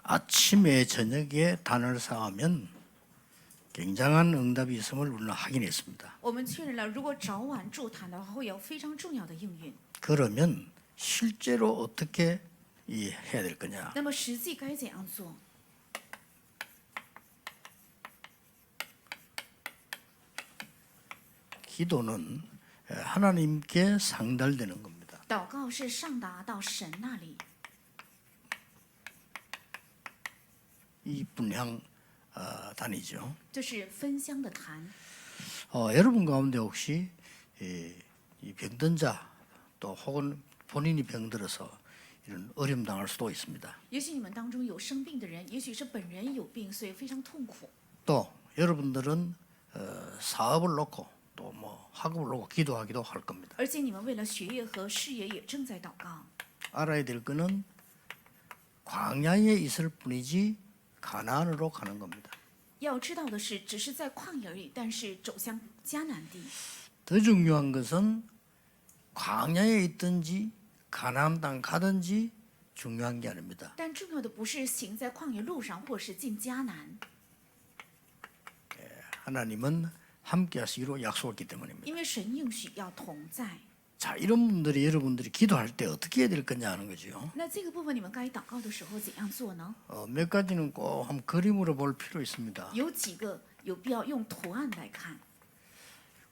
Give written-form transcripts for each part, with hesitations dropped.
아침에 저녁에 단을 쌓으면 굉장한 응답이 있음을 우리는 확인했습니다. 我们确认了，如果早晚筑坛的话，会有非常重要的应允。 그러면 실제로 어떻게 해야 될 거냐? 那么实际该怎样做？ 기도는 하나님께 상달되는 겁니다. 祷告是上达到神那里， 이 분향 단이죠. 这是分香的坛。 여러분 가운데 혹시 이 병든 자 또 혹은 본인이 병들어서 이런 어려움 당할 수도 있습니다. 也许你们当中有生病的人，也许是本人有病，所以非常痛苦。 또 여러분들은 사업을 놓고 또 뭐 학업을 놓고 기도하기도 할 겁니다. 而且你们为了学业和事业也正在祷告。 알아야 될 것은 광야에 있을 뿐이지 가나안으로 가는 겁니다. 要知道的是，只是在旷野而已，但是走向迦南地。 더 중요한 것은 광야에 있든지 가나안 땅 가든지 중요한 게 아닙니다. 但重要的不是行在旷野路上，或是进迦南， 하나님은 함께 하시기로 약속했기 때문입니다. 因为神应许要同在。 자, 이런 분들이 여러분들이 기도할 때 어떻게 해야 될 거냐 하는 거죠. 那这个部分你们该祷告的时候怎样做呢？ 몇 가지는 꼭 한번 그림으로 볼 필요 있습니다. 有几个有必要用图案来看，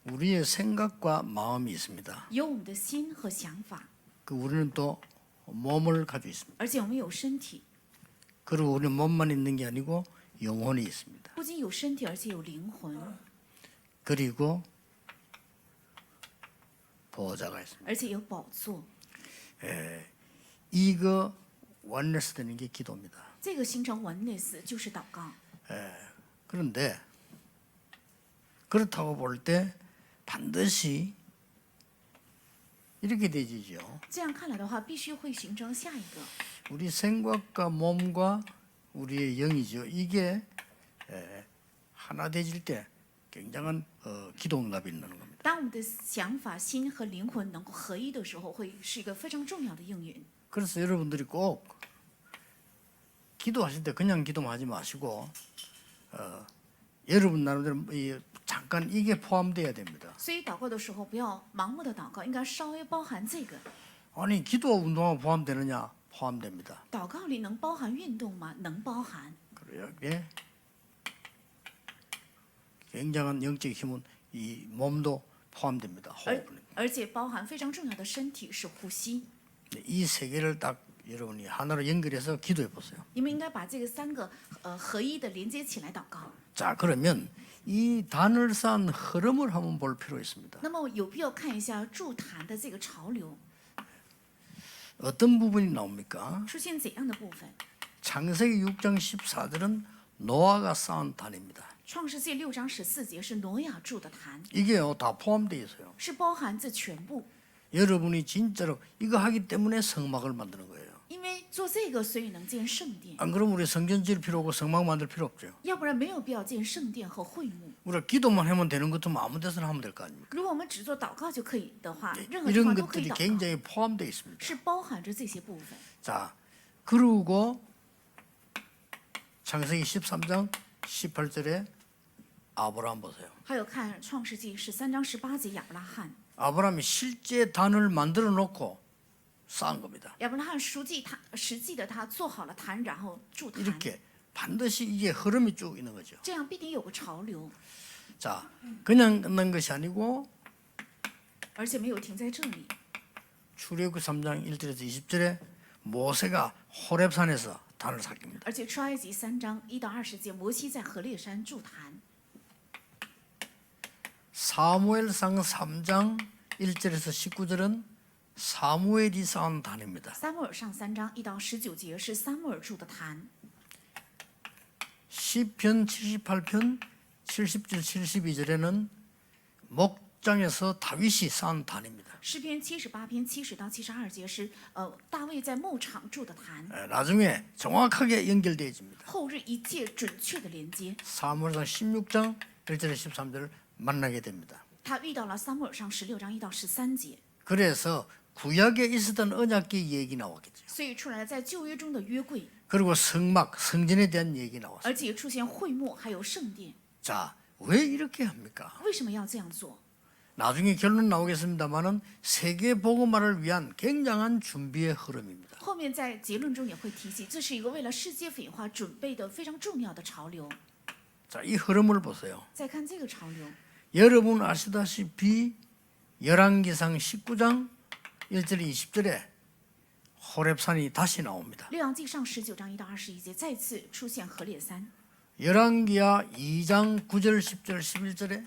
우리의 생각과 마음이 있습니다. 有我们的心和想法， 그 우리는 또 몸을 가지고 있습니다. 而且我们有身体， 그리고 우리는 몸만 있는 게 아니고 영혼이 있습니다. 不仅有身体，而且有灵魂， 그리고 보호자가 있습니다. 而且有宝座。 이거 원내스 되는 게 기도입니다. 这个形成 oneness 就是祷告。 그런데 그렇다고 볼 때 반드시 이렇게 되지죠. 这样看来的话，必须会形成下一个。 우리 생각과 몸과 우리의 영이죠. 이게 하나 되질 때 굉장한 기도 응답이 있는 겁니다. 当我们的想法、心和灵魂能够合一的时候，会是一个非常重要的应允。 그래서 여러분들이 꼭 기도하실 때 그냥 기도만 하지 마시고 여러분 나름대로 잠깐 이게 포함돼야 됩니다. 所以祷告的时候，不要盲目的祷告，应该稍微包含这个。 아니 기도 운동하고 포함되느냐? 포함됩니다. 祷告里能包含运动吗？能包含。 그래요. 예. 굉장한 영적 힘은 이 몸도 포함됩니다. 호흡은. 而且包含非常重要的身体是呼吸。 이 세 개를 딱 여러분이 하나로 연결해서 기도해 보세요. 你们应该把这个三个合一的连接起来祷告。 자, 그러면 이 단을 쌓은 흐름을 한번 볼 필요 있습니다. 那么有必要看一下筑坛的这个潮流 어떤 부분이 나옵니까? 出现怎样的部分。 창세기 6장 14절은 노아가 쌓은 단입니다. 创世纪6章14节是挪亚筑的坛， 이게요 다 포함되어 있어요. 是包含这全部。 여러분이 진짜로 이거 하기 때문에 성막을 만드는 거예요. 因为做这个，所以能建圣殿， 안 그러면 우리 성전 지을 필요 없고 성막 만들 필요 없죠. 要不然没有必要建圣殿和会幕。 우리가 기도만 하면 되는 것도 아무 데서나 하면 될 거 아닙니까? 如果我们只做祷告就可以的话，任何地 이런 方都可以 것들이 祷告， 굉장히 포함되어 있습니다. 是包含着这些部分。 자, 그리고 창세기 13장 18절에 아브라함 보세요. 还有看创世纪13章18节亚伯拉罕， 아브라함이 실제 단을 만들어 놓고 쌓은 겁니다. 亚伯拉罕实际的他做好了坛，然后筑坛， 이렇게 반드시 이게 흐름이 쭉 있는 거죠. 这样必定有个潮流， 자, 그냥 끝난 것이 아니고 而且没有停在这里。 출애굽 3장 1절에서 20절에 모세가 호렙산에서 단을 삭깁니다. 而且出埃及3章1到20节，摩西在何烈山筑坛。 사무엘상 3장 1절에서 19절은 사무엘이 쌓은 단입니다. 撒母耳上3章1到19节是撒母耳筑的坛。 시편 78편 70절 72절에는 목장에서 다윗이 쌓은 단입니다. 诗篇78篇70到72节是大卫在牧场筑的坛。 나중에 정확하게 연결되어집니다. 后日一切准确的连接， 사무엘상 16장 1절에서 13절을 만나게 됩니다. 他遇到了撒母耳上16章1到13节， 그래서 구약에 있었던 언약궤 얘기 나왔겠죠. 所以出来了在旧约中的约柜， 그리고 성막, 성전에 대한 얘기 나왔어요. 而且也出现会幕，还有圣殿。 자, 왜 이렇게 합니까? 为什么要这样做？ 나중에 결론 나오겠습니다만은 세계 복음화를 위한 굉장한 준비의 흐름입니다. 后面在结论中也会提及，这是一个为了世界福音化准备的非常重要的潮流。 자, 이 흐름을 보세요. 再看这个潮流， 여러분 아시다시피 열왕기상 19장 1절 20절에 호렙산이 다시 나옵니다. 列王记上19章1到21节再次出现河烈山。 열왕기하 2장 9절 10절 11절에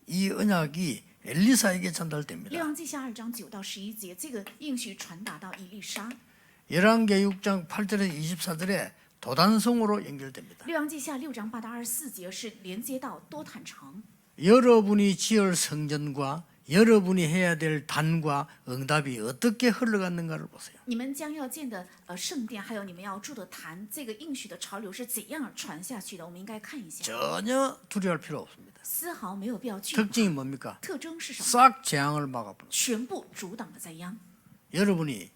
이 언약이 엘리사에게 전달됩니다. 列王记下2章9到11节，这个应许传达到以利沙。 열왕기 6장 8절에서 24절에 도단성으로 연결됩니다. 列王记下6章8到24节是连接到多坦城。 여러분이 지을 성전과 여러분이 해야 될 단과 응답이 어떻게 흘러갔는가를 보세요. 你们将要建的圣殿，还有你们要住的坛，这个应许的潮流是怎样传下去的？我们应该看一下， 전혀 두려워할 필요 없습니다. 丝毫没有必要惧怕。 특징이 뭡니까? 特征是什么？ 싹 재앙을 막아버립니다. 全部阻挡了灾殃。 여러분이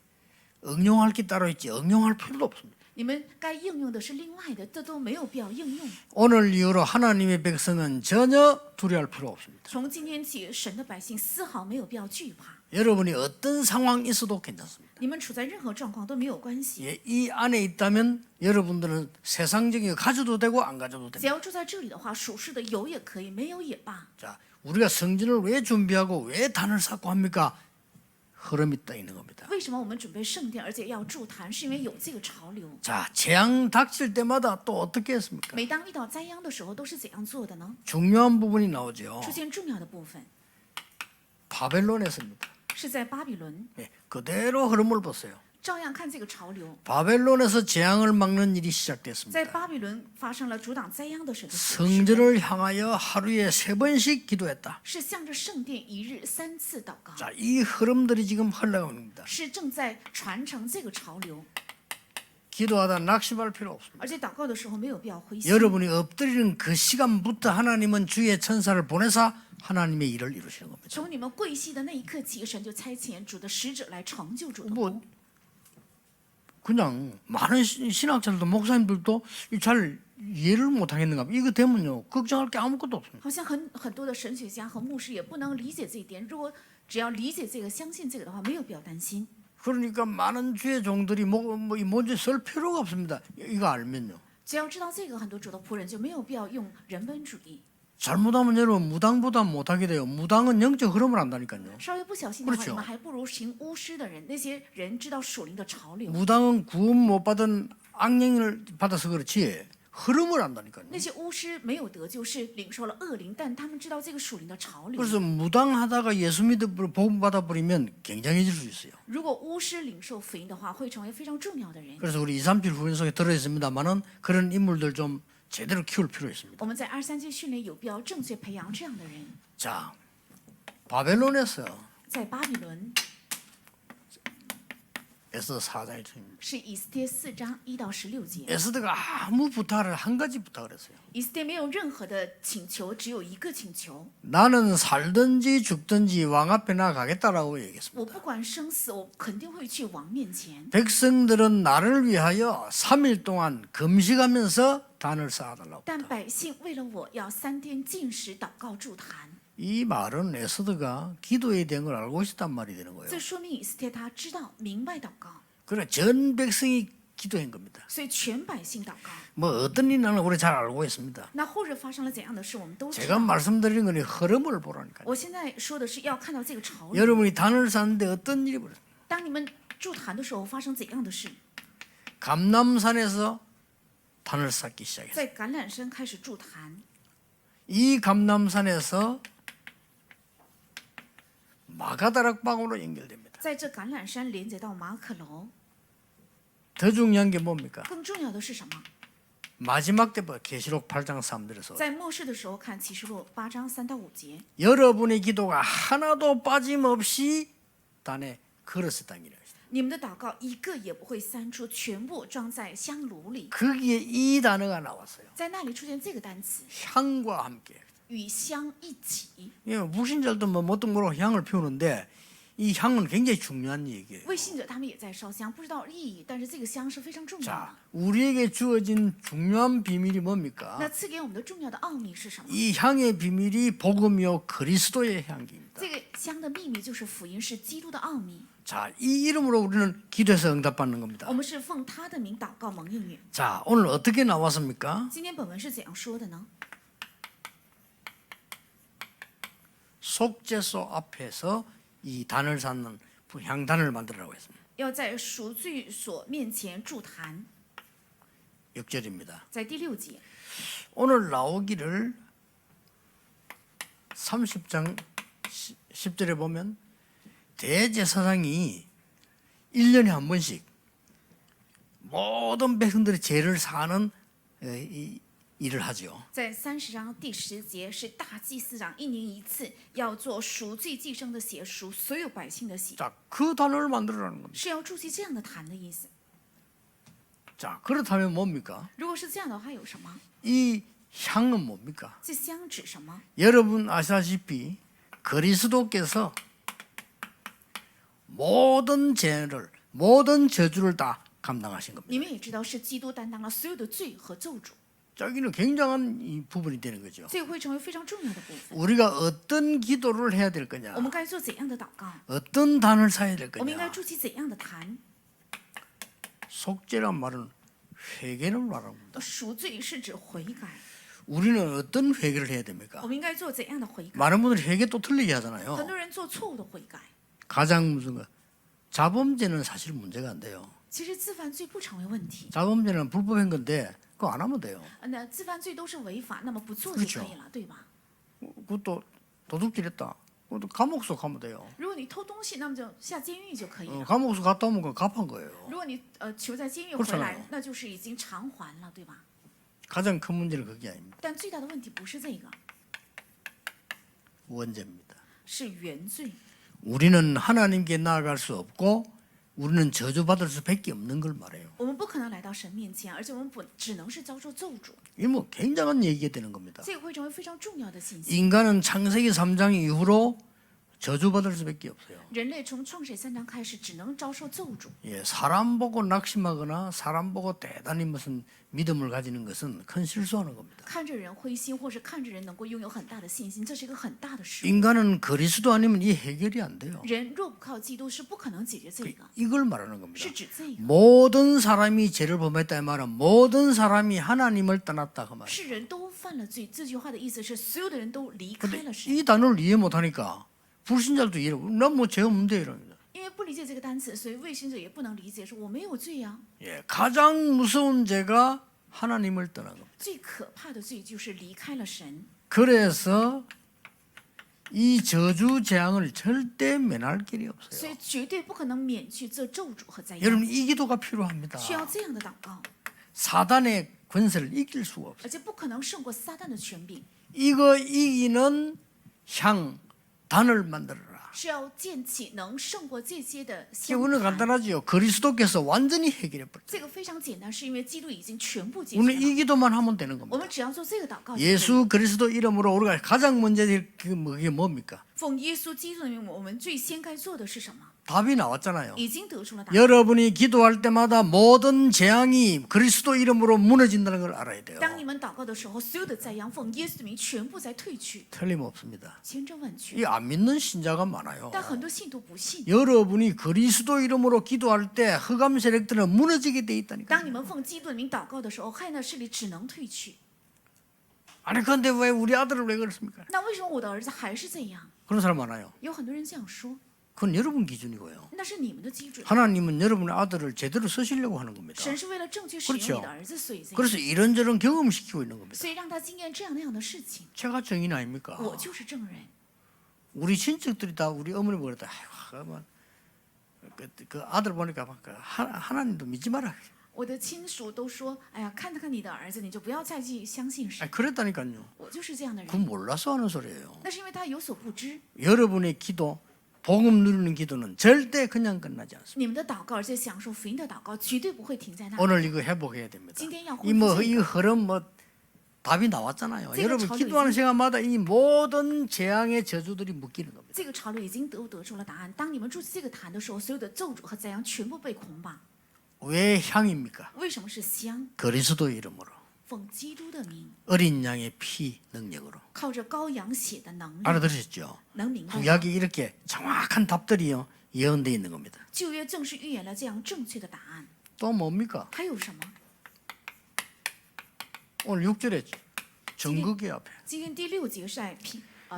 응용할 게 따로 있지 응용할 필요도 없습니다. 你们该应用的是另外的，这都没有必要应用。 오늘 이후로 하나님의 백성은 전혀 두려워할 필요 없습니다. 从今天起，神的百姓丝毫没有必要惧怕。 여러분이 어떤 상황 있어도 괜찮습니다. 你们处在任何状况都没有关系， 예, 이 안에 있다면 여러분들은 세상적인 거 가져도 되고 안 가져도 只 됩니다. 要住在这里的话，属世的有也可以，没有也罢。 자, 우리가 성전을 왜 준비하고 왜 단을 쌓고 합니까? 흐름이 딱 있는 겁니다. 为什么我们准备圣殿，而且要筑坛？是因为有这个潮流。 자, 재앙 닥칠 때마다 또 어떻게 했습니까? 每当遇到灾殃的时候，都是怎样做的呢？ 중요한 부분이 나오죠. 出现重要的部分 바벨론에서입니다. 是在巴比伦， 예, 그대로 흐름을 보세요. 照样看这个潮流。 바벨론에서 재앙을 막는 일이 在 시작됐습니다. 巴比伦发生了阻挡灾殃的神的启示， 성전을 향하여 하루에 3번씩 기도했다. 是向着圣殿一日3次祷告， 자, 이 흐름들이 지금 흘러갑니다. 是正在传承这个潮流。 기도하다 낙심할 필요 없습니다. 而且祷告的时候没有必要灰心。 여러분이 엎드리는 그 시간부터 하나님은 주의 천사를 보내사 하나님의 일을 이루시는 겁니다. 从你们跪膝的那一刻起，神就差遣主的使者来成就主的 뭐 功。 그냥 많은 신학자들도 목사님들도 잘 이해를 못하겠는가? 이거 되면요 걱정할 게 아무것도 없습니다. 好像很多的神学家和牧师也不能理解这一点。如果只要理解这个、相信这个的话，没有必要担心。 그러니까 많은 주의 종들이 뭔지 쓸 필요가 없습니다. 이거 알면요. 只要知道这个，很多主的仆人就没有必要用人本主义。 잘못하면 여러분 무당보다 못하게 돼요. 무당은 영적 흐름을 안다니까요. 稍微不小心的话， 그렇죠 你们还不如行巫师的人。那些人知道属灵的潮流， 무당은 구원 못 받은 악령을 받아서 그렇지 흐름을 안다니까요. 那些巫师没有得救，是领受了恶灵，但他们知道这个属灵的潮流。 그래서 무당하다가 예수 믿어 복음 받아 버리면 굉장해질 수 있어요. 如果巫师领受福音的话，会成为非常重要的人。 그래서 우리 237 후연 속에 들어 있습니다만은 그런 인물들 좀 제대로 키울 필요 있습니다. 我们在23季训练有必要正确培养这样的人。 자, 바벨론에서 在巴比伦 에스더 4장에 처입니다. 是以斯帖4章1到16节。 에스더가 아무 부탁을 한 가지 부탁을 했어요. 以斯帖没有任何的请求，只有一个请求： 나는 살든지 죽든지 왕 앞에 나가겠다라고 얘기했습니다. 我不管生死，我肯定会去王面前。 백성들은 나를 위하여 3일 동안 금식하면서 단을 쌓아달라고. 但百姓为了我要3天禁食、祷告、筑坛。 이 말은 에스더가 기도에 대한 걸 알고 있었단 말이 되는 거예요. 这说明以斯帖他知道、明白祷告， 그래 전 백성이 기도한 겁니다. 所以全百姓祷告。 뭐 어떤 일이 나는 우리 잘 알고 있습니다. 那或者发生了怎样的事，我们都知 제가 道。 말씀드리는 건 흐름을 보라니까요. 我现在说的是要看到这个潮流。 여러분이 단을 쌓는데 어떤 일이 벌어요? 当你们筑坛的时候，发生怎样的事？ 감람산에서 단을 쌓기 시작했어요. 在橄榄山开始筑坛， 이 감람산에서 마가다락방으로 연결됩니다. 在这橄榄山连接到马可楼。 더 중요한 게 뭡니까? 更重要的是什么？ 마지막 때 봐. 계시록 8장 3절에서 在末世的时候看启示录8章3到5节， 여러분의 기도가 하나도 빠짐없이 단에 그릇에 담기라. 你们的祷告一个也不会散出，全部装在香炉里。 거기에 이 단어가 나왔어요. 在那里出现这个单词， 향과 함께. 与香一起。 예, 무신자들도 뭐 어떤 거로 향을 피우는데 이 향은 굉장히 중요한 얘기예요. 为信者他们也在烧香，不知道意义，但是这个香是非常重要的 자, 。 우리에게 주어진 중요한 비밀이 뭡니까? 那赐给我们的重要的奥秘是什么？ 이 향의 비밀이 복음이요 그리스도의 향기입니다. 这个香的秘密就是福音，是基督的奥秘。 자, 이 이름으로 우리는 기도해서 응답받는 겁니다. 我们是奉他的名祷告蒙应允。 자, 오늘 어떻게 나왔습니까? 今天本文是怎样说的呢？ 속죄소 앞에서 이 단을 쌓는 향단을 만들라고 했습니다. 要在赎罪所面前筑坛， 6절입니다. 在第6节。 오늘 나오기를 30장 10절에 보면 대제사장이 1년에 한 번씩 모든 백성들의 죄를 사는 일을 하죠. 在30章第10节是大祭司长1年1次要做赎罪祭牲的血赎所有百姓的血， 자, 그 단을 만들어라는 겁니다. 是要筑起这样的坛的意思。 자, 그렇다면 뭡니까? 如果是这样的话，有什么？ 이 향은 뭡니까? 这香指什么？ 여러분 아시다시피 그리스도께서 모든 죄를 모든 저주를 다 감당하신 겁니다. 你们也知道，是基督担当了所有的罪和咒诅， 자, 여기는 굉장한 이 부분이 되는 거죠. 这个会成为非常重要的部分。 우리가 어떤 기도를 해야 될 거냐? 我们该做怎样的祷告？ 어떤 단을 쌓아야 될 我们应该 거냐? 筑起怎样的坛？ 속죄란 말은 회개를 말합니다. 赎罪是指悔改， 우리는 어떤 회개를 해야 됩니까? 我们应该做怎样的悔改？ 많은 분들이 회개 또 틀리게 很 하잖아요. 多人做错误的悔改。 가장 무슨 거 자범죄는 사실 문제가 안 돼요. 其实自犯罪不成为问题， 자범죄는 불법한 건데 그거 안 하면 돼요. 那自犯罪都是违法，那么不做就可以了，对吧？ 그것도 도둑질했다. 그것도 감옥소 가면 돼요. 如果你偷东西，那么就下监狱就可以了。 감옥소 갔다 오면 그거 갚은 거예요. 如果你囚在监狱回 그렇잖아요 来，那就是已经偿还了，对吧？ 가장 큰 문제는 그게 아닙니다. 但最大的问题不是这个， 원죄입니다. 是原罪。 우리는 하나님께 나아갈 수 없고 우리는 저주받을 수밖에 없는 걸 말해요. 我们不可能来到神面前，而且我们只能是遭受咒诅， 이게 뭐 굉장한 얘기가 되는 겁니다. 这个会成为非常重要的信息。 인간은 창세기 3장 이후로 저주받을 수밖에 없어요. 人类从创始3章开始，只能遭受咒诅。 예, 사람 보고 낙심하거나 사람 보고 대단히 무슨 믿음을 가지는 것은 큰 실수하는 겁니다. 看着人灰心，或是看着人能够拥有很大的信心，这是一个很大的失误。 인간은 그리스도 아니면 이 해결이 안 돼요. 人若不靠基督，是不可能解决这个， 이걸 말하는 겁니다. 是指这个。 모든 사람이 죄를 범했다 이 말은 모든 사람이 하나님을 떠났다 그 말. 是人都犯了罪，这句话的意思是所有的人都离开 근데 了神。 이 단어를 이해 못하니까 불신자들도 이해를 난뭐 죄 없는데 이럽니다. 因为不理解这个单词，所以未信者也不能理解，说我没有罪呀、 예, 가장 무서운 죄가 하나님을 떠난 겁니다. 最可怕的罪就是离开了神， 그래서 이 저주 재앙을 절대 면할 길이 所 없어요. 以绝对不可能免去这咒诅和灾殃。 여러분 이 기도가 필요합니다. 需要这样的祷告， 사단의 권세를 이길 수가 없어요. 而且不可能胜过撒旦的权柄， 이거 이기는 향 단을 만들어라. 是要建起能胜过这些的 이게 香 우리는 坛。 간단하지요. 그리스도께서 완전히 해결해 버렸어요. 这个非常简单，是因为基督已经全部解决 우리는 了。 이 기도만 하면 되는 我 겁니다. 们只要做这个祷告就可以。 예수 그리스도 이름으로 우리가 가장 먼저 될 그게 뭡니까? 奉耶稣基督的名，我们最先该做的是什么？ 답이 나왔잖아요. 已经得出了答案。 여러분이 기도할 때마다 모든 재앙이 그리스도 이름으로 무너진다는 걸 알아야 돼요. 当你们祷告的时候，所有的灾殃奉耶稣的名全部在退去， 틀림없습니다. 千真万确。 이 안 믿는 신자가 많아요. 但很多信徒不信。 여러분이 그리스도 이름으로 기도할 때 흑암 세력들은 무너지게 돼 있다니까요. 当你们奉基督的名祷告的时候，黑暗的势力只能退去。 아니 그런데 왜 우리 아들을 왜 그렇습니까? 那为什么我的儿子还是这样？ 그런 사람 많아요. 有很多人这样说， 그건 여러분 기준이고요. 那是你们的基准。 하나님은 여러분의 아들을 제대로 쓰시려고 하는 겁니다. 神是为了正确使用 그렇죠 你的儿子，所以这样， 그래서 이런저런 경험시키고 있는 겁니다. 所以让他经验这样那样的事情。 제가 정인 아닙니까? 我就是证人。 우리 친척들이 다 우리 어머니 보다 아이고 그 아들 보니까 막 하나님도 믿지 마라. 我的亲属都说：“哎呀，看看你的儿子，你就不要再去相信神。 아니, 그랬다니까요. 我就是这样的 그 人， 몰라서 하는 소리예요. 那是因为他有所不知。 여러분의 기도, 복음 누리는 기도는 절대 그냥 끝나지 않습니다. 你们的祷告，而且享受福音的祷告，绝对不会停在那里。 오늘 이거 회복해야 됩니다. 今天要恢 이 复 뭐 这 이 个， 흐름 뭐 답이 나왔잖아요. 제가 여러분 저도 기도하는 이제- 시간마다 이 모든 재앙의 저주들이 묶이는 겁니다. 这个潮流已经得出了答案。当你们筑这个坛的时候，所有的咒诅和灾殃全部被捆绑。 왜 향입니까? 为什么是香？ 그리스도 이름으로 奉基督的名， 어린 양의 피 능력으로. 靠着羔羊血的能力， 알아들으셨죠? 能明白吗。 구약이 이렇게 정확한 답들이요 예언되어 있는 겁니다. 旧约正是预言了这样正确的答案。 또 뭡니까? 还有什么？ 오늘 6절에 정극의 앞에 今天第6节是在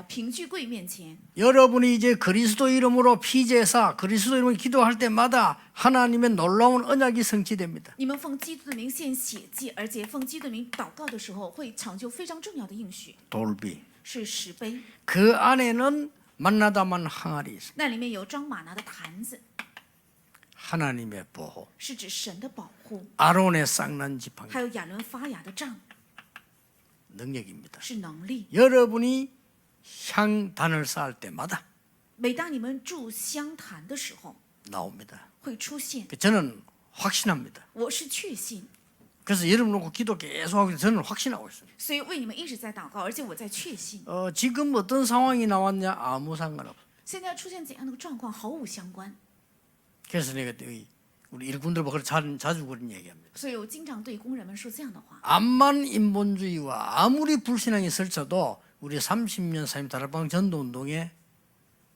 凭据柜面前， 여러분이 이제 그리스도 이름으로 피제사 그리스도 이름으로 기도할 때마다 하나님의 놀라운 언약이 성취됩니다. 你们奉基督的名献血祭，而且奉基督的名祷告的时候，会成就非常重要的应许， 돌비 是石碑， 그 안에는 만나다만 항아리 있습니다. 那里面有装玛拿的坛子， 하나님의 보호 是指神的保护， 아론의 쌍난 지팡이 还有亚伦发芽的杖， 능력입니다. 是能力。 여러분이 향단을 쌓을 때마다 每当你们筑香坛的时候， 나옵니다. 会出现。 저는 확신합니다. 我是确信， 그래서 여러분 놓고 기도 계속하고 있어요. 저는 확신하고 있습니다. 所以为你们一直在祷告，而且我在确信。 지금 어떤 상황이 나왔냐 아무 상관없어요. 现在出现怎样的状况毫无相关， 그래서 내가 우리 일꾼들 보고 자주 그런 얘기합니다. 所以我经常对工人们说这样的话： 암만 인본주의와 아무리 불신앙이 설쳐도 우리 30년 사임 다락방 전도운동에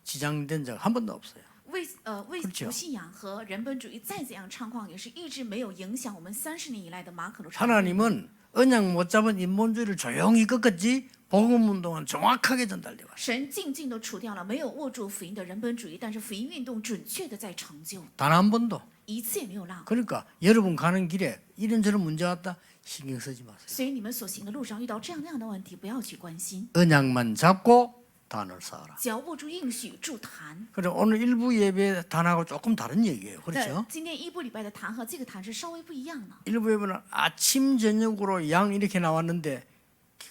지장된 적 한 번도 없어요. 为그렇죠 不信仰和人本主义再怎样猖狂，也是一直没有影响我们30年以来的马可罗传道。 하나님은 언약 못 잡은 인본주의를 조용히 꺾었지 복음 운동은 정확하게 전달돼 왔어요. 神静静地除掉了没有握住福音的人本主义，但是福音运动准确的在成就， 단 한 번도. 一次也没有落。 그러니까 여러분 가는 길에 이런저런 문제 왔다 신경 쓰지 마세요. 所以你们所行的路上遇到这样那样的问题，不要去关心， 언약만 잡고 단을 쌓아라. 只要握住应许筑坛。 그래 오늘 일부 예배 단하고 조금 다른 얘기예요. 但 그렇죠? 今天一部礼拜的坛和这个坛是稍微不一样的。 일부 예배는 아침 저녁으로 양 이렇게 나왔는데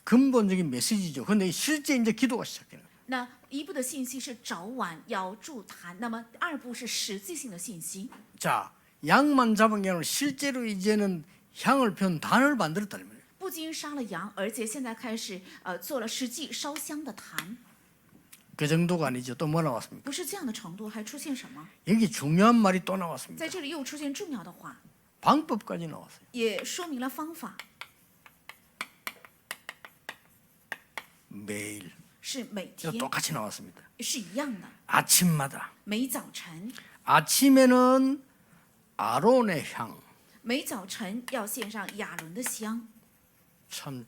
근본적인 메시지죠. 근데 실제 이제 기도가 시작되는 거예요. 那一部的信息是早晚要筑坛，那么二部是实际性的信息。 자, 양만 잡은 게 아니라 실제로 이제는 향을 편 단을 만들었다는 거예요. 不仅杀了羊，而且现在开始做了实际烧香的坛， 그 정도가 아니죠. 또 뭐 나왔습니까? 不是这样的程度，还出现什么？ 여기 중요한 말이 또 나왔습니다. 在这里又出现重要的话， 방법까지 나왔어요. 也说明了方法， 매일 是每 저 天 똑같이 나왔습니다. 是一样的。 아침마다 每早晨， 아침에는 아론의 향. 每早晨要献上亚伦的香， 참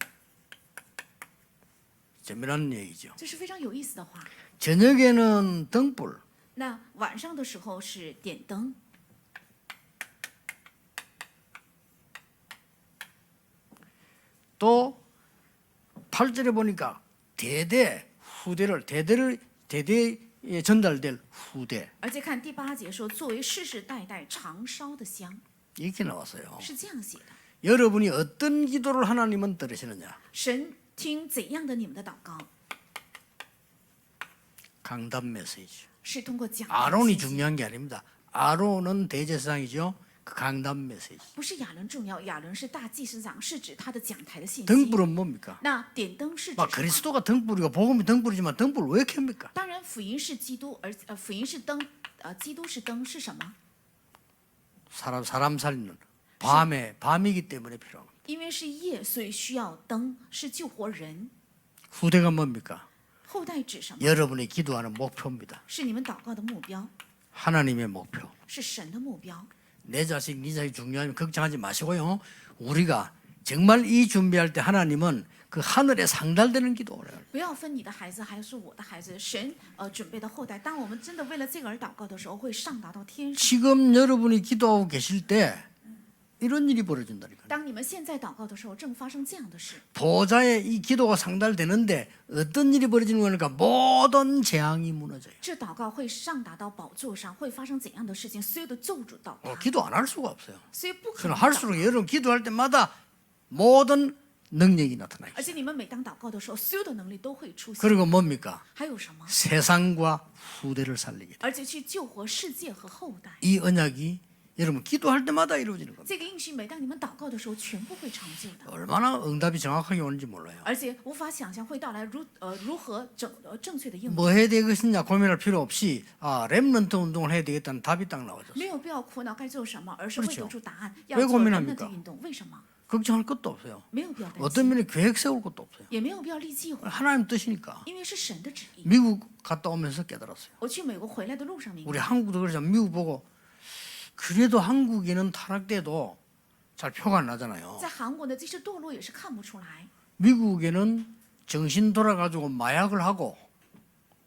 재미난 얘기죠. 这是非常有意思的话。 저녁에는 등불. 那晚上的时候是点灯， 또 8절에 보니까 대대에 전달될 후대 而且看第8节说，作为世世代代常烧的香， 이렇게 나왔어요. 是这样写的。 여러분이 어떤 기도를 하나님은 들으시느냐? 神听怎样的你们的祷告， 강단 메시지. 是通过讲台 아론이 信息 중요한 게 아닙니다. 아론은 대제사장이죠. 그 강단 메시지. 不是亚伦重要，亚伦是大祭司长，是指他的讲台的信息。 등불은 뭡니까? 那点灯是指 막 什么？ 그리스도가 등불이고 복음이 등불이지만 등불 왜 켭니까? 当然，福音是基督，而福音是灯，基督是灯，是什么？ 사람 살리는 밤이기 때문에 필요한 겁니다. 因为是夜，所以需要灯，是救活人。 후대가 뭡니까? 后代指什么？ 여러분이 기도하는 목표입니다. 是你们祷告的目标， 하나님의 목표. 是神的目标。 내 자식, 네 자식 중요하면 걱정하지 마시고요. 우리가 정말 이 준비할 때 하나님은 그 하늘에 상달되는 기도를 해요. 不要分你的孩子还是我的孩子，神准备的后代。当我们真的为了这个而祷告的时候，会上达到天上。 지금 여러분이 기도하고 계실 때 이런 일이 벌어진다니까요. 当你们现在祷告的时候，正发生这样的事。 보좌에 이 기도가 상달되는데 어떤 일이 벌어지는 거니까 모든 재앙이 무너져요. 这祷告会上达到宝座上，会发生怎样的事情？所有的咒诅倒塌， 기도 안 할 수가 없어요. 所以不可 그럼 能祷 할수록 여러분 기도할 때마다 모든 능력이 나타나요. 而且你们每当祷告的时候，所有的能力都会出现。 그리고 뭡니까? 还有什么？ 세상과 후대를 살리게 돼요. 而且去救活世界和后代。 이 언약이 여러분 기도할 때마다 이루어지는 겁니다. 这个应许每当你们祷告的时候，全部会成就的， 얼마나 응답이 정확하게 오는지 몰라요. 而且无法想象会到来如何正确的应许。 뭐 해야 되겠느냐 고민할 필요 없이 렘넌트 운동을 해야 되겠다는 답이 딱 나와졌어요. 没有必要苦恼该做什么，而是会得出答案。 왜 要做人 고민합니까 们的运动，为什么？ 걱정할 것도 없어요. 没有必要担 어떤 心， 면에 계획 세울 것도 없어요. 也没有必要立计划， 하나님 뜻이니까. 因为是神的旨意。 미국 갔다 오면서 깨달았어요. 我去美国回来的路上明 우리 白， 한국도 그러죠. 미국 보고 그래도 한국인은 타락돼도 잘 표가 안 나잖아요. 在韩国呢，即使堕落也是看不出来。 미국에는 정신 돌아가지고 마약을 하고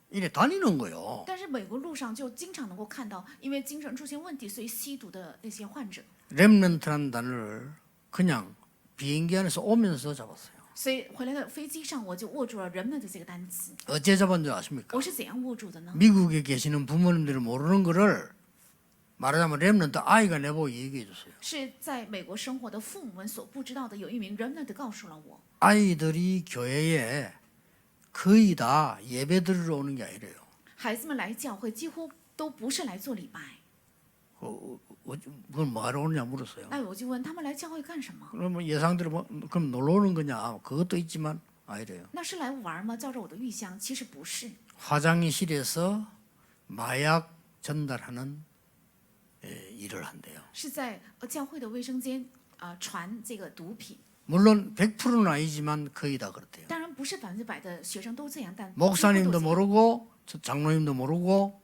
이래 다니는 거예요. 但是美国路上就经常能够看到，因为精神出现问题，所以吸毒的那些患者。 렘넌트라는 단어를 그냥 비행기 안에서 오면서 잡았어요. 所以回来的飞机上，我就握住了人们的这个单词。 어째 잡은 줄 아십니까? 我是怎样握住的呢？ 미국에 계시는 부모님들이 모르는 거를 말하자면 렘넌트 아이가 내보고 얘기해 줬어요. 是在美国生活的父母们所不知道的，有一名 remnant 告诉了我， 아이들이 교회에 거의 다 예배 드리러 오는 게 아니래요. 孩子们来教会几乎都不是来做礼拜。 그건 뭐하러 오느냐 물었어요. 那我就问他们来教会干什么？ 그러면 예상대로 뭐 그럼 놀러 오는 거냐? 그것도 있지만 아니래요. 那是来玩吗？照着我的预想，其实不是， 화장실에서 마약 전달하는 일을 한대요. 是在教会的卫生间传这个毒品。 물론 100%는 아니지만 거의 다 그렇대요. 当然不是100%的学生都这样，但 목사님도 几乎都这样 모르고 장로님도 모르고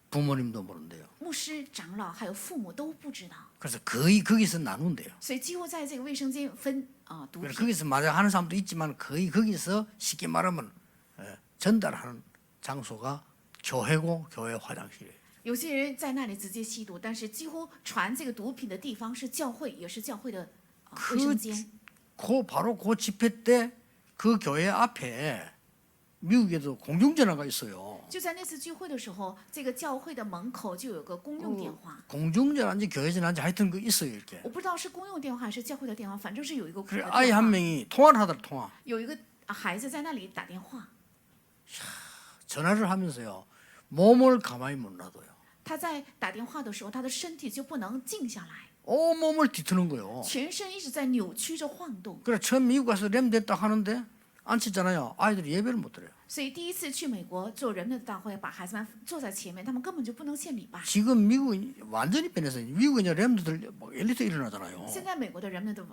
부모님도 모른대요. 牧师、长老还有父母都不知道， 그래서 거의 거기서 나눈대요. 所以几乎在这个卫生间分毒 그래서 品。 거기서 마약하는 사람도 있지만 거의 거기서 쉽게 말하면 전달하는 장소가 교회고 교회 화장실이에요. 有些人在那里直接吸毒，但是几乎传这个毒品的地方是教会，也是教会的卫生间。 바로 그 집회 때 그 교회 앞에 미국에도 공중전화가 있어요. 就在那次聚会的时候，这个教会的门口就有个公用电话， 공중전화인지 교회전화인지 하여튼 그 있어요 이렇게. 我不知道是公用电话还是教会的电话，反正是有一个 그래 电 아이 话 한 명이 통화를 하더라 통화. 有一个孩子在那里打电话， 전화를 하면서요 몸을 가만히 못 놔둬요. 他在打电话的时候，他的身体就不能静下来， 온몸을 뒤트는 거예요. 全身一直在扭曲着晃动。 그래 처음 미국 가서 렘 됐다 하는데 앉혔잖아요. 아이들이 예배를 못 드려요. 所以第一次去美国做人们的大会，把孩子们坐在前面，他们根本就不能献礼拜。 지금 미국은 완전히 변했어요. 미국은 이제 렘들들 막 엘리트 일어나잖아요. 现在美国的人们的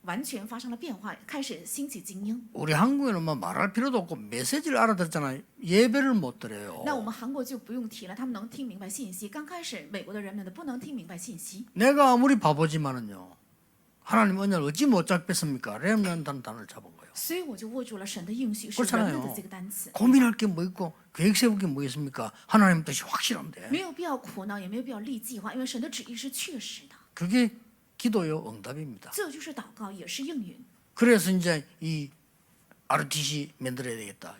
完全发生了变化，开始兴起精英。 우리 한국에는 뭐 말할 필요도 없고 메시지를 알아듣잖아요. 예배를 못 드려요. 那我们韩国就不用提了，他们能听明白信息。刚开始美国的人们的不能听明白信息。 내가 아무리 바보지만은요. 하나님 언약을 어찌 못 잡겠습니까? 렘넌트라는 단어를 잡은 거예요. 所以我就握住了神的应许，是 그렇잖아요 人们的这个单词， 고민할 게 뭐 있고 계획 세울 게 뭐 있습니까? 하나님 뜻이 확실한데. 没有必要苦恼，也没有必要立计划，因为神的旨意是确实的。 그게 기도요 응답입니다. 这就是祷告，也是应允。 그래서 이제 이 RTC 만들어야 되겠다.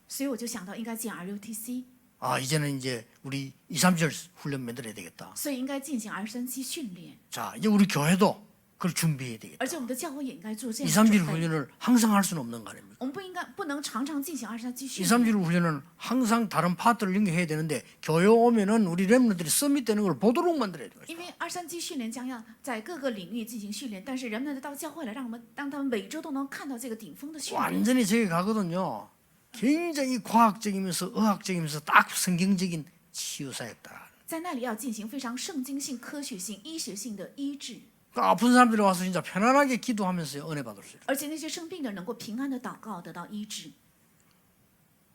所以我就想到应该建 RUTC， 아 이제는 이제 우리 2, 3절 훈련 만들어야 되겠다. 所以应该进行237训练， 자 이제 우리 교회도 그걸 준비해야 되겠다. 而且我们的教会也应该做这 2, 样的 3절 准备。 훈련을 항상 할 수는 없는 거 아닙니까? 我们不能常常进行237 2, 训 3절 练。 훈련은 항상 다른 파트를 연결해야 되는데 교회 오면은 우리 렘너들이 서밋되는 걸 보도록 만들어야 돼요. 因为237训练将要在各个领域进行训练，但是人们到教会来，让他们每周都能看到这个顶峰的训练。 완전히 저기 가거든요. 굉장히 과학적이면서 의학적이면서 딱 성경적인 치유사였다. 在那里要进行非常圣经性、科学性、医学性的医治， 그 아픈 사람들이 와서 진짜 편안하게 기도하면서 은혜 받을 수 있어요. 而且那些生病的人能够平安的祷告，得到医治。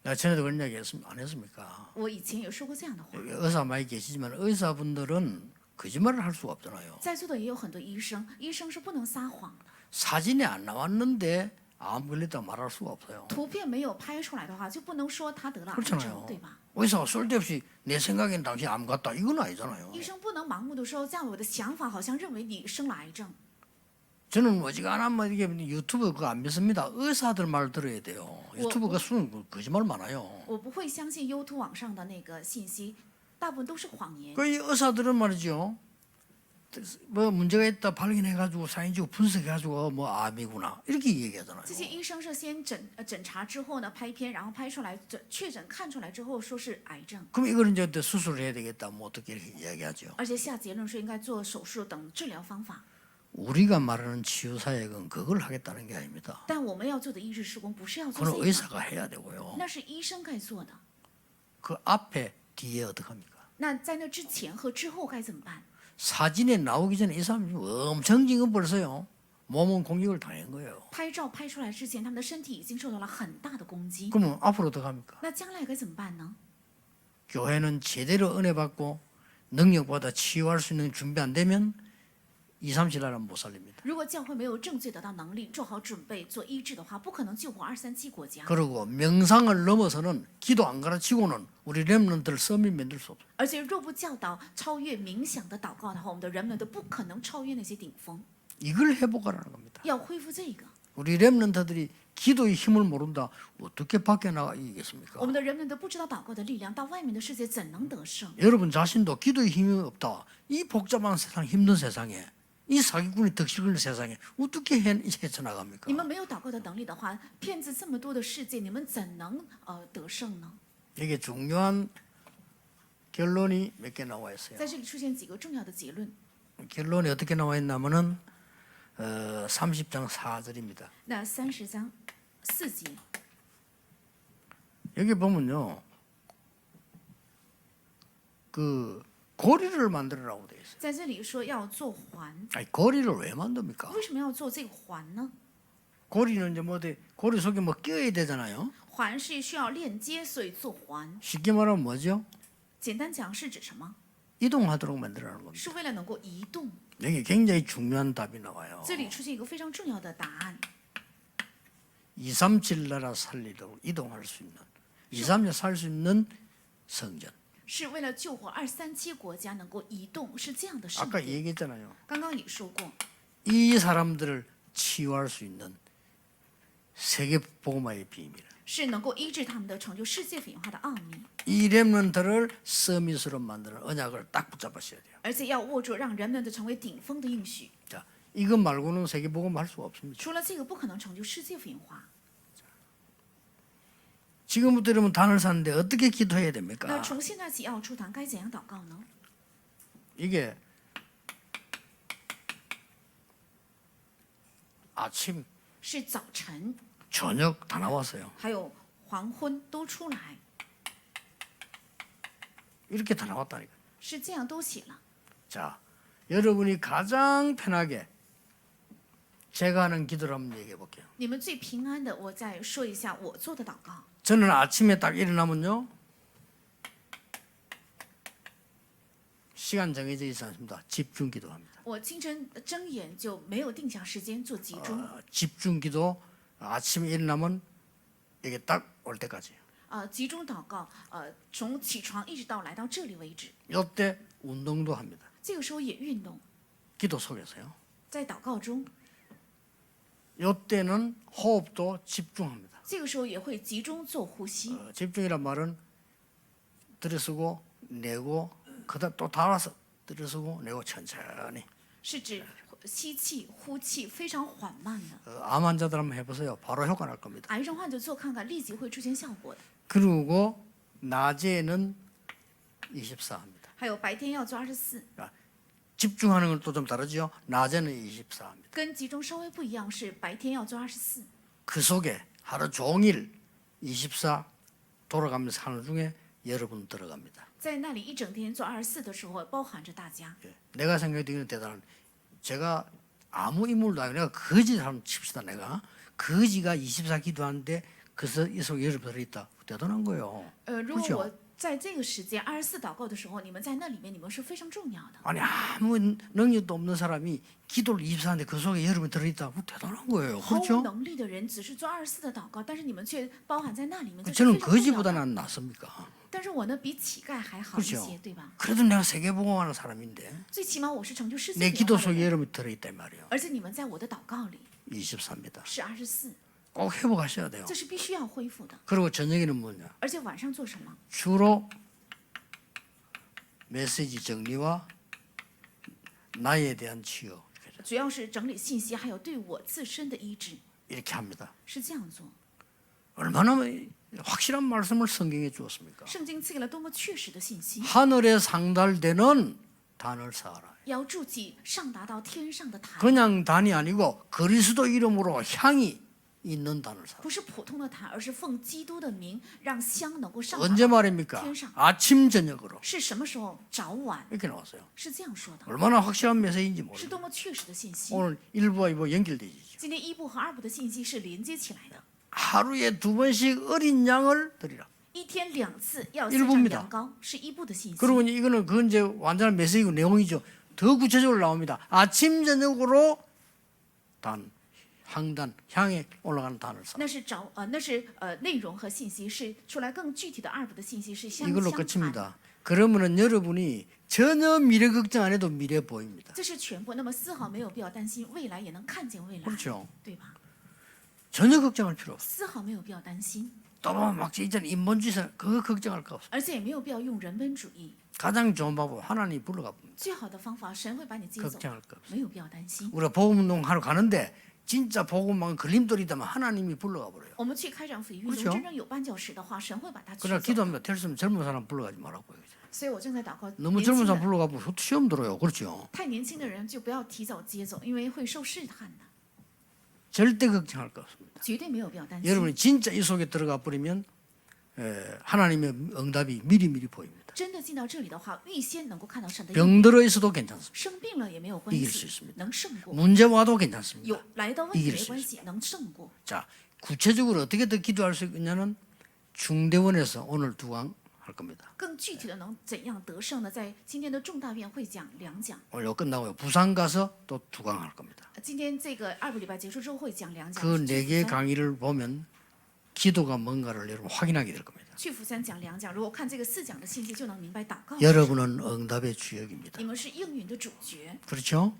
내가 전에도 그런 이야기 안 했습니까? 我以前有说过这样的话， 여기 의사 많이 계시지만 의사분들은 거짓말을 할 수가 없잖아요. 在座的也有很多医生，医生是不能撒谎的。 사진이 안 나왔는데 암 걸렸다고 말할 수가 없어요. 图片没有拍出来的话，就不能说他得了癌 그렇잖아요 症，对吧？ 의사가 쓸데없이 내 생각엔 당신 암 같다 이건 아니잖아요. 医生不能盲目的说，这样我的想法好像认为你生了癌症。 저는 어지간하면 이게 유튜브 그거 안 믿습니다. 의사들 말 들어야 돼요. 유튜브 그 수는 거짓말 많아요. 我不会相信 YouTube 网上的那个信息，大部分都是谎言。 그 이 의사들은 말이죠. 뭐 문제가 있다 발견해가지고 사인지고 분석해가지고 뭐 암이구나 이렇게 얘기하잖아요. 这些医生是先诊查之后呢，拍片，然后拍出来确诊看出来之后说是癌症， 그럼 이걸 이제 어때 수술을 해야 되겠다 뭐 어떻게 이렇게 이야기하죠. 而且下结论说应该做手术等治疗方法。 우리가 말하는 치유 사역은 그걸 하겠다는 게 아닙니다. 但我们要做的医治施工不是要做 그건 这个， 의사가 해야 되고요. 那是医生该做的。 그 앞에 뒤에 어떻게 합니까? 那在那之前和之后该怎么办？ 사진에 나오기 전에 이 사람이 엄청 지금 벌써요. 몸은 공격을 당한 거예요. 拍照拍出来之前，他们的身体已经受到了很大的攻击。 그러면 앞으로 어떻게 합니까? 那将来该怎么办呢？ 교회는 제대로 은혜 받고 능력받아 치유할 수 있는 준비 안 되면 2, 3, 7 나라 못 살립니다. 如果教会没有正确得到能力，做好准备做医治的话，不可能救活237国家。 그리고 명상을 넘어서는 기도 안 가르치고는 우리 렘넌트를 썸이 만들 수 없어요. 而且若不教导超越冥想的祷告的话，我们的人们都不可能超越那些顶峰。 이걸 회복하라는 겁니다. 要恢复这个， 우리 렘넌트들이 기도의 힘을 모른다. 어떻게 밖에 나가겠습니까? 我们的人们都不知道祷告的力量，到外面的世界怎能得胜？ 여러분 자신도 기도의 힘이 없다. 이 복잡한 세상 힘든 세상에 이 사기꾼이 덕실거리는 세상에 어떻게 헤쳐나갑니까? 你们没有祷告的能力的话，骗子这么多的世界，你们怎能得胜呢？ 이게 중요한 결론이 몇 개 나와 있어요. 在这里出现几个重要的结论。 결론이 어떻게 나와 있냐면은 30장 4절입니다. 那30章4节， 여기 보면요. 그 고리를 만들어라고 돼 있어요. 在这里说要做环， 아니 고리를 왜 만듭니까? 为什么要做这个环呢？ 고리는 이제 고리 속에 뭐 끼어야 되잖아요. 环是需要链接，所以做环。 쉽게 말하면 뭐죠? 简单讲是指什么？ 이동하도록 만들어라는 겁니다. 是为了能够移动。 여기 굉장히 중요한 답이 나와요. 这里出现一个非常重要的答案， 237 나라 살리도록 이동할 수 있는 237 살 수 있는 성전. 是为了救活237国家能够移动，是这样的圣 아까 殿。 얘기했잖아요. 刚刚也说过， 이 사람들을 치유할 수 있는 세계 복음화의 비밀. 是能够医治他们的，成就世界文化的奥秘， 이 렘넌트를 서밋으로 만드는 언약을 딱 붙잡으셔야 돼요. 而且要握住让人们的成为顶峰的应许。 자, 이것 말고는 세계 복음 할 수가 없습니다. 除了这个，不可能成就世界文化。 지금부터 여러분 단을 샀는데 어떻게 기도해야 那 됩니까? 从现在起要出坛，该怎样祷告呢？ 이게 아침, 是早晨， 저녁 다 나왔어요. 还有黄昏都出来， 이렇게 다 나왔다니까. 是这样都写了。 자, 여러분이 가장 편하게 제가 하는 기도를 한번 얘기해 볼게요. 你们最平安的，我再说一下我做的祷告。 저는 아침에 딱 일어나면요. 시간 정해져 있지 않습니다. 집중 기도합니다. 我清晨睁眼就没有定下时间做集中， 집중 기도 아침에 일어나면 이게 딱 올 때까지. 集中祷告，从起床一直到来到这里为止。 이때 운동도 합니다. 这个时候也运动， 기도 속에서요. 在祷告中， 이때는 호흡도 집중합니다. 这个时候也会集中做呼吸。 집중이란 말은 들이쓰고 내고 그다 또 달아서 들이쓰고 내고 천천히. 是指吸气、呼气非常缓慢的。 암 환자들 한번 해보세요. 바로 효과 날 겁니다. 癌症患者做看看，立即会出现效果的。 그리고 낮에는 24 합니다. 还有白天要做24， 집중하는 건 또 좀 다르죠. 낮에는 24 합니다. 跟集中稍微不一样，是白天要做24。 그 속에 하루 종일 24 돌아가면서 하는 중에 여러분 들어갑니다. 在那里一整天做24的时候，包含着大家。 내가 생각되기는 대단한. 제가 아무 인물도 아니고 내가 거지 한번 칩시다. 내가 거지가 24 기도하는데 그래서 이 속에 여러분 들어있다. 대단한 거예요. 如果 그렇죠? 我在这个时间24祷告的时候，你们在那里面，你们是非常重要的。 아니 아무 능력도 없는 사람이 기도를 24하는데 그 속에 여러분 들어있다. 대단한 거예요. 毫无 그렇죠? 能力的人只是做24的祷告，但是你们却包含在那里面，这是 저는 非常重要 거지보다는 的。 안 낫습니까? 但是我呢，比乞丐还好一 그렇죠? 些，对吧？ 그래도 내가 세계복음하는 사람인데 最起码我是成就世界 내 文 기도 化的 속에 人， 여러분 들어있단 말이에요. 而且你们在我的祷告里 24입니다. 是24， 꼭 회복하셔야 돼요. 这是必须要恢复的。 그리고 저녁에는 뭐냐? 而且晚上做什么？ 주로 메시지 정리와 나에 대한 치유 主要是整理信息，还有对我自身的医治， 이렇게 합니다. 是这样做。 얼마나 확실한 말씀을 성경에 주었습니까? 圣经赐给了多么确实的信息， 하늘에 상달되는 단을 쌓아라. 要筑起上达到天上的坛， 그냥 단이 아니고 그리스도 이름으로 향이 있는 단을 쌓아. 不是普通的坛，而是奉基督的名，让香能够上达 언제 到 말입니까? 天上。 아침 저녁으로 是什么时候？早晚 이렇게 나왔어요. 是这样说的， 얼마나 확실한 메시지인지 是 모르겠어요. 多么确实的信息。 오늘 1부와 2부 연결되죠. 今天一部和二部的信息是连接起来的， 하루에 2번씩 어린 양을 드리라. 一天2次要 일부 献上 입니다 羊羔，是一部的信息。 그러고 이거는 그건 이제 완전한 메시지고 내용이죠. 더 구체적으로 나옵니다. 아침 저녁으로 단, 항단, 향에 올라가는 단을 쌓아. 那是内容和信息是出来更具体的二部的信息是相 이걸로 相谈， 끝입니다. 그러면은 여러분이 전혀 미래 걱정 안 해도 미래 보입니다. 这是全部。那么丝毫没有必要担心未来，也能看见未来， 그렇죠. 对吧？ 전혀 걱정할 필요 없어요. 丝毫没有必要担心， 또 막 이제는 인본주의 그거 걱정할 거 없어요. 而且也没有必要用人本主义。 가장 좋은 방법 하나님 불러가 봅니다. 最好的方法，神会把你接走， 걱정할 거 없어요. 没有必要担心。 우리가 복음운동 하러 가는데 진짜 복음만 걸림돌이 있다면 하나님이 불러가 버려요. 我们去开展福音运 그렇죠 动，真正有绊脚石的话，神会把它驱 그러나 走。 기도합니다. 됐으면 젊은 사람 불러가지 말라고요. 所以我正在祷告， 너무 年 젊은 轻 사람 的 불러가면 시험 들어요. 그렇죠? 太年轻的人就不要提早接走，因为会受试探的， 절대 걱정할 거 없습니다. 绝对没有必要担心。 여러분이 진짜 이 속에 들어가 버리면 하나님의 응답이 미리미리 보입니다. 真的进到这里的话，预先能够看到神的应 병 允， 들어 있어도 괜찮습니다. 生病了也没有关 이길수 系 있습니다 ，能胜过； 문제 와도 괜찮습니다. 有来到问题 이길 没 수 关系，能胜过。 자, 구체적으로 어떻게 더 기도할 수 있냐는 중대원에서 오늘 2강 할 겁니다. 更具体的能怎样得胜呢？在今天的重大院会讲2讲， 오늘 이거 끝나고요. 부산 가서 또 2강 할 겁니다. 今天这个2个礼拜结束之后会讲2讲。 그 4개의 강의를 보면 기도가 뭔가를 여러분 확인하게 될 겁니다. 去釜山讲2讲，如果看这个4讲的信息，就能明白祷告。 여러분은 응답의 주역입니다. 你们是应允的主角。 그렇죠?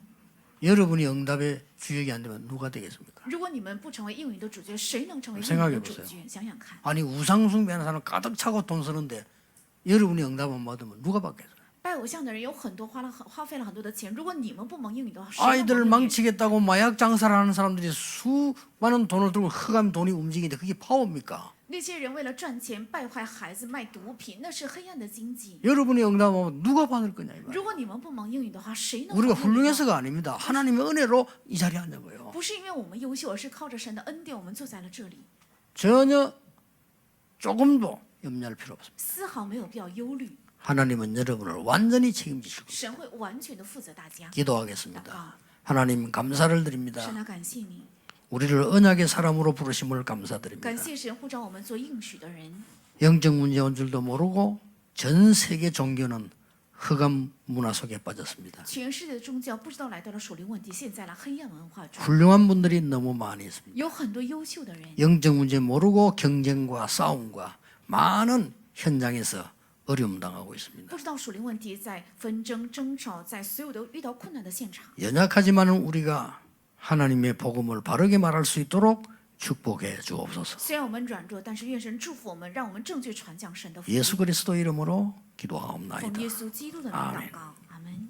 여러분이 응답의 주역이 안 되면 누가 되겠습니까? 如果你们不成为应允的主角，谁能成为应 생각해 允的主 보세요 角？想想看， 아니 우상 숭배하는 사람 가득 차고 돈 쓰는데 여러분이 응답 안 받으면 누가 받겠어요? 拜偶像的人有很多，花费了很多的钱。如果你们不蒙应允的话，谁能蒙 아이들을 应允？ 망치겠다고 마약 장사를 하는 사람들이 수많은 돈을 들고 흑암 돈이 움직이는데 그게 파워입니까? 那些人为了赚钱败坏孩子、卖毒品，那是黑暗的经济。 여러분이 응답하면 누가 받을 거냐 이 말이에요. 如果你们不蒙应允的话，谁能 우리가 蒙应允呢？ 훌륭해서가 아닙니다. 하나님의 은혜로 이 자리에 앉은 거예요. 不是因为我们优秀，而是靠着神的恩典，我们坐在了这里， 전혀 조금도 염려할 필요 없습니다. 丝毫没有必要忧虑。 하나님은 여러분을 완전히 책임지실 겁니다. 神会完全的负责大家。祷 기도하겠습니다. 告， 하나님 감사를 드립니다. 神啊，感谢你， 우리를 언약의 사람으로 부르심을 감사드립니다. 感谢神呼召我们做应许的人。 영적 문제 온 줄도 모르고 전 세계 종교는 흑암 문화 속에 빠졌습니다. 全世界的宗教不知道来到了属灵问题，陷在了黑暗文化中， 훌륭한 분들이 너무 많이 있습니다. 有很多优秀的人， 영적 문제 모르고 경쟁과 싸움과 많은 현장에서 어려움 당하고 있습니다. 不知道属灵问题，在纷争、争吵，在所有的遇到困难的现场。 연약하지만은 우리가 하나님의 복음을 바르게 말할 수 있도록 축복해 주옵소서. 虽然我们软弱，但是愿神祝福我们，让我们正确传讲神的福音。 예수 그리스도 이름으로 奉 기도하옵나이다. 耶稣基督的名祷告，阿门。